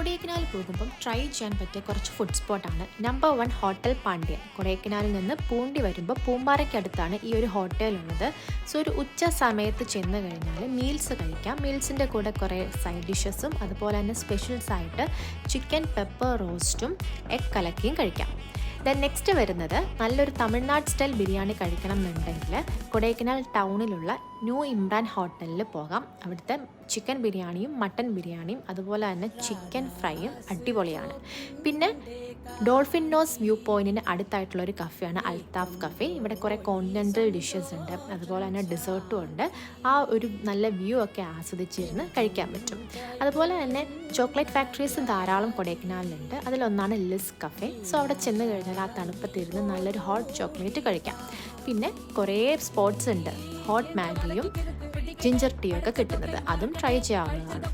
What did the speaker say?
കൊടൈക്കനാൽ പോകുമ്പം ട്രൈ ചെയ്യാൻ പറ്റിയ കുറച്ച് ഫുഡ് സ്പോട്ടാണ്. Number 1 hotel Pandya. കൊടൈക്കനാലിൽ നിന്ന് പൂണ്ടി വരുമ്പോൾ പൂമ്പാറയ്ക്കടുത്താണ് ഈ ഒരു ഹോട്ടലുള്ളത്. സോ ഒരു ഉച്ച സമയത്ത് ചെന്ന് കഴിഞ്ഞാൽ മീൽസ് കഴിക്കാം. മീൽസിൻ്റെ കൂടെ കുറേ സൈഡ് ഡിഷസും അതുപോലെ തന്നെ സ്പെഷ്യൽസ് ആയിട്ട് ചിക്കൻ പെപ്പർ റോസ്റ്റും എഗ് കലക്കിയും കഴിക്കാം. ദെൻ നെക്സ്റ്റ് വരുന്നത് നല്ലൊരു തമിഴ്നാട് സ്റ്റൈൽ ബിരിയാണി കഴിക്കണം എന്നുണ്ടെങ്കിൽ കൊടൈക്കനാൽ ടൗണിലുള്ള ന്യൂ ഇമ്രാൻ ഹോട്ടലിൽ പോകാം. അവിടുത്തെ ചിക്കൻ ബിരിയാണിയും മട്ടൻ ബിരിയാണിയും അതുപോലെ തന്നെ ചിക്കൻ ഫ്രൈയും അടിപൊളിയാണ്. പിന്നെ ഡോൾഫിൻ നോസ് വ്യൂ പോയിന്റിന് അടുത്തായിട്ടുള്ള ഒരു കഫേയാണ് അൽത്താഫ് കഫേ. ഇവിടെ കുറേ കോണ്ടിനെൻ്റൽ ഡിഷസ് ഉണ്ട്, അതുപോലെ തന്നെ ഡെസേർട്ടും ഉണ്ട്. ആ ഒരു നല്ല വ്യൂ ഒക്കെ ആസ്വദിച്ചിരുന്ന് കഴിക്കാൻ പറ്റും. അതുപോലെ തന്നെ ചോക്ലേറ്റ് ഫാക്ടറീസ് ധാരാളം കൊടൈക്കനാലിലുണ്ട്. അതിലൊന്നാണ് ലിസ് കഫേ. സോ അവിടെ ചെന്ന് കഴിഞ്ഞാൽ ആ തണുപ്പത്തിരുന്ന് നല്ലൊരു ഹോട്ട് ചോക്ലേറ്റ് കഴിക്കാം. പിന്നെ കുറേ സ്പോട്ട്സ് ഉണ്ട്, ഹോട്ട് മാഗിയും ജിഞ്ചർ ടീയും ഒക്കെ കിട്ടുന്നത്, അതും ട്രൈ ചെയ്യാവുന്നതാണ്.